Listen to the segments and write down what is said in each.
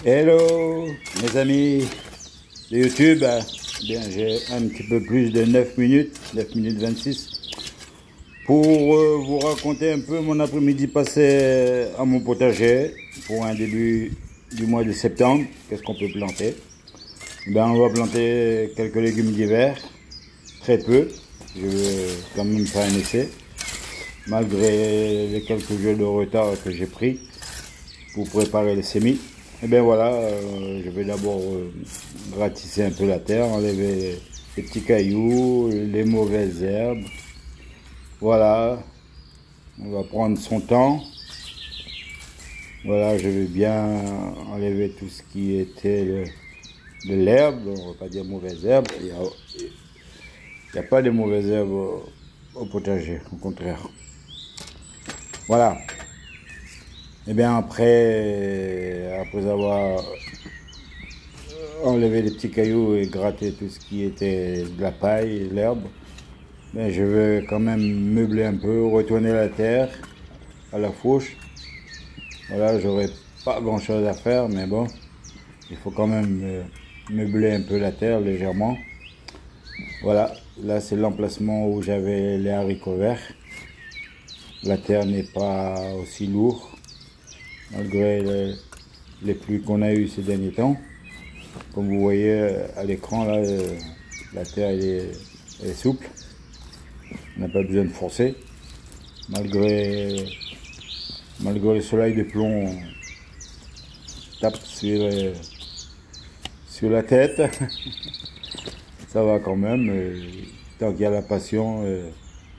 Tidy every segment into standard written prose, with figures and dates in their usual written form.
Hello mes amis de YouTube. Bien, j'ai un petit peu plus de 9 minutes 26 pour vous raconter un peu mon après-midi passé à mon potager pour un début du mois de septembre. Qu'est-ce qu'on peut planter? Ben, on va planter quelques légumes d'hiver, très peu. Je vais quand même faire un essai malgré les quelques jours de retard que j'ai pris pour préparer les semis. Et bien voilà, je vais d'abord ratisser un peu la terre, enlever les petits cailloux, les mauvaises herbes. Voilà, on va prendre son temps. Voilà, je vais bien enlever tout ce qui était de l'herbe. On ne va pas dire mauvaise herbe. Il n'y a pas de mauvaises herbes au potager, au contraire. Voilà. Et bien après avoir enlevé les petits cailloux et gratté tout ce qui était de la paille, l'herbe, ben je vais quand même meubler un peu, retourner la terre à la fourche. Voilà, j'aurais pas grand chose à faire, mais bon, il faut quand même meubler un peu la terre légèrement. Voilà, là c'est l'emplacement où j'avais les haricots verts. La terre n'est pas aussi lourde malgré les pluies qu'on a eues ces derniers temps. Comme vous voyez à l'écran, là, la terre elle est souple. On n'a pas besoin de forcer. Malgré le soleil de plomb tape sur la tête, ça va quand même. Tant qu'il y a la passion,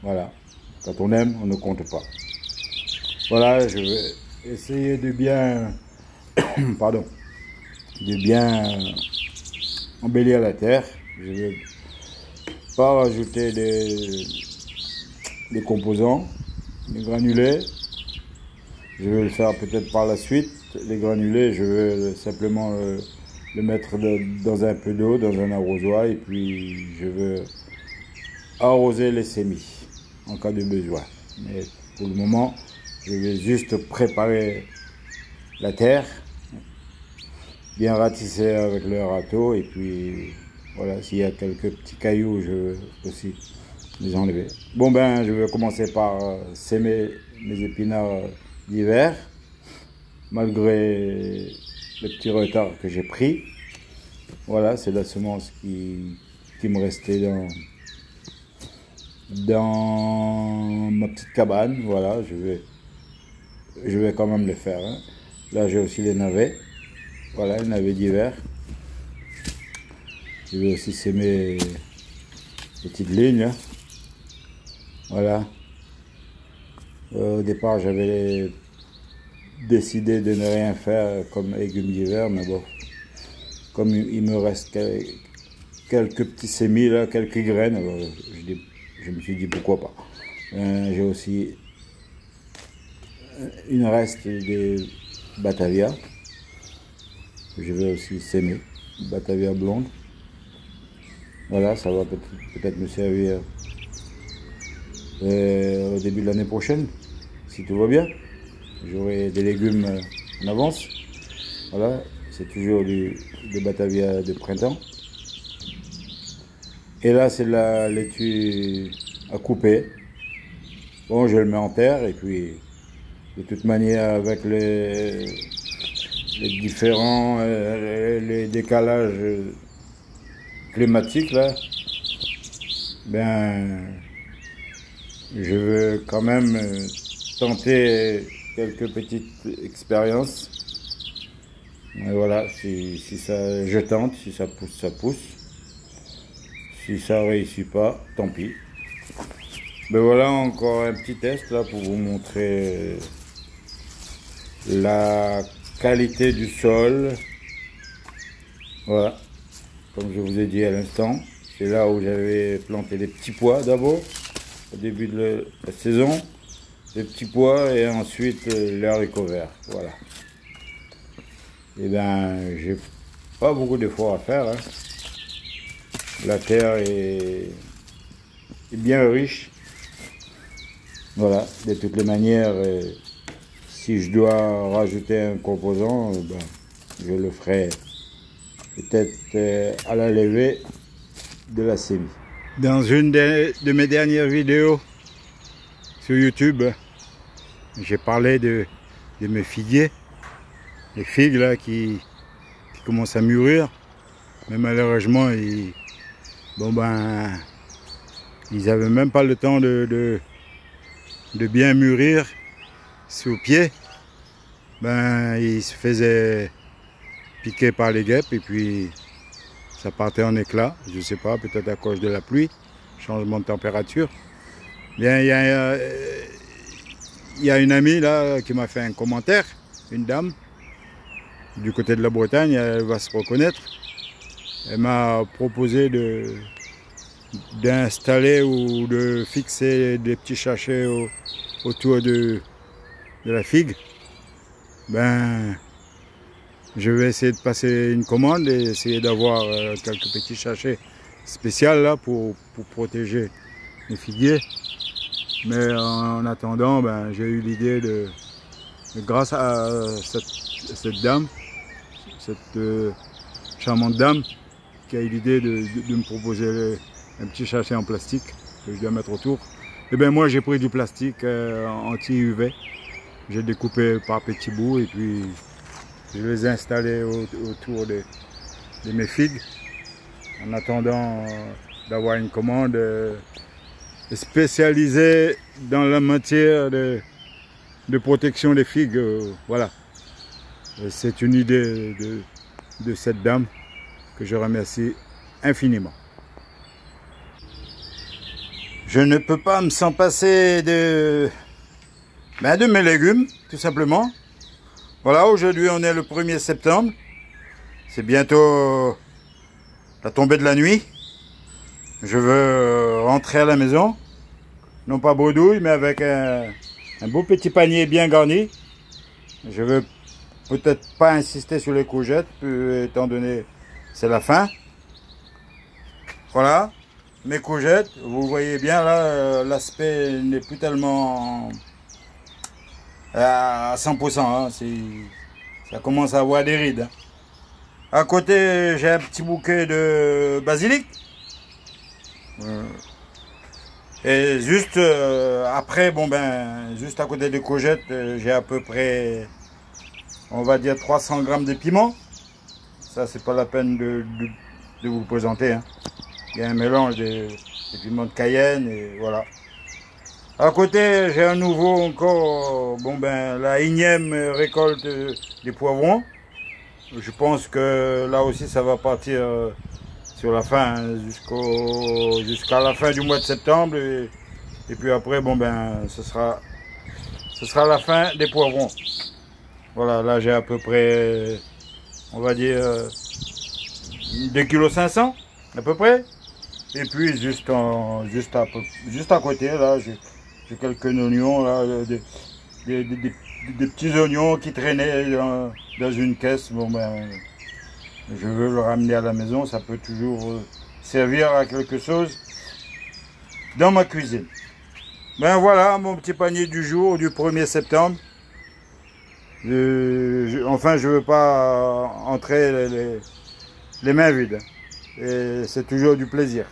voilà. Quand on aime, on ne compte pas. Voilà, je vais essayer de bien, pardon, de bien embellir la terre. Je vais pas rajouter des composants, des granulés. Je vais le faire peut-être par la suite. Les granulés, je vais simplement le mettre dans un peu d'eau, dans un arrosoir, et puis je vais arroser les semis en cas de besoin. Mais pour le moment, je vais juste préparer la terre, bien ratisser avec le râteau, et puis voilà, s'il y a quelques petits cailloux, je vais aussi les enlever. Bon ben, je vais commencer par s'aimer mes épinards d'hiver, malgré le petit retard que j'ai pris. Voilà, c'est la semence qui me restait dans ma petite cabane. Voilà, je vais quand même le faire, hein. Là, j'ai aussi les navets. Voilà, les navets d'hiver. Je vais aussi s'aimer les petites lignes, hein. Voilà. Au départ, j'avais décidé de ne rien faire comme légumes d'hiver, mais bon, comme il me reste quelques petits semis là, quelques graines, alors je me suis dit pourquoi pas. J'ai aussi une reste de Batavia. Je vais aussi s'aimer, Batavia blonde. Voilà, ça va peut-être me servir au début de l'année prochaine, si tout va bien. J'aurai des légumes en avance. Voilà, c'est toujours des Batavia de printemps. Et là, c'est la laitue à couper. Bon, je le mets en terre, et puis de toute manière, avec les différents les décalages climatiques là, ben je veux quand même tenter quelques petites expériences. Et voilà, si ça, je tente, si ça pousse, ça pousse. Si ça réussit pas, tant pis. Ben voilà, encore un petit test là pour vous montrer la qualité du sol. Voilà, comme je vous ai dit à l'instant, c'est là où j'avais planté des petits pois d'abord, au début de la saison, des petits pois, et ensuite les haricots verts. Voilà. Et ben, j'ai pas beaucoup d'efforts à faire, hein. La terre est bien riche. Voilà, de toutes les manières, si je dois rajouter un composant, ben, Je le ferai peut-être à la levée de la sémie. Dans une de mes dernières vidéos sur YouTube, j'ai parlé de mes figuiers, les figues là qui commencent à mûrir, mais malheureusement ils n'avaient même pas le temps de bien mûrir sous pied. Ils se faisaient piquer par les guêpes et puis ça partait en éclats. Je sais pas, peut-être à cause de la pluie, changement de température. Bien, il y a une amie là qui m'a fait un commentaire, une dame du côté de la Bretagne, elle va se reconnaître. Elle m'a proposé d'installer ou de fixer des petits sachets autour de la figue. Je vais essayer de passer une commande et essayer d'avoir quelques petits sachets spéciaux là pour protéger les figuiers. Mais en attendant, j'ai eu l'idée grâce à cette dame, cette charmante dame qui a eu l'idée de me proposer un petit sachet en plastique que je dois mettre autour. Et moi j'ai pris du plastique anti-UV, j'ai découpé par petits bouts et puis je les ai installés autour de mes figues en attendant d'avoir une commande spécialisée dans la matière de protection des figues. Voilà, c'est une idée de cette dame que je remercie infiniment. Je ne peux pas me s'en passer de mes légumes, tout simplement. Voilà, aujourd'hui on est le 1er septembre. C'est bientôt la tombée de la nuit. Je veux rentrer à la maison. Non pas bredouille, mais avec un beau petit panier bien garni. Je veux peut-être pas insister sur les courgettes, étant donné c'est la fin. Voilà, mes courgettes. Vous voyez bien là, l'aspect n'est plus tellement à 100%. Hein, ça commence à avoir des rides. Hein. À côté, j'ai un petit bouquet de basilic. Et juste après, juste à côté des courgettes, j'ai à peu près, on va dire 300 grammes de piment. Ça, c'est pas la peine de vous le présenter. Hein. Il y a un mélange de piments de Cayenne et voilà. À côté, j'ai un nouveau encore, la énième récolte des poivrons. Je pense que là aussi, ça va partir sur la fin, hein, jusqu'à la fin du mois de septembre. Et puis après, ce sera la fin des poivrons. Voilà, là j'ai à peu près, on va dire, 2,5 kg à peu près. Et puis juste à côté, là, j'ai quelques oignons, là, des petits oignons qui traînaient dans une caisse. Je veux le ramener à la maison, ça peut toujours servir à quelque chose dans ma cuisine. Voilà mon petit panier du jour, du 1er septembre. Enfin, je veux pas entrer les mains vides. Et c'est toujours du plaisir.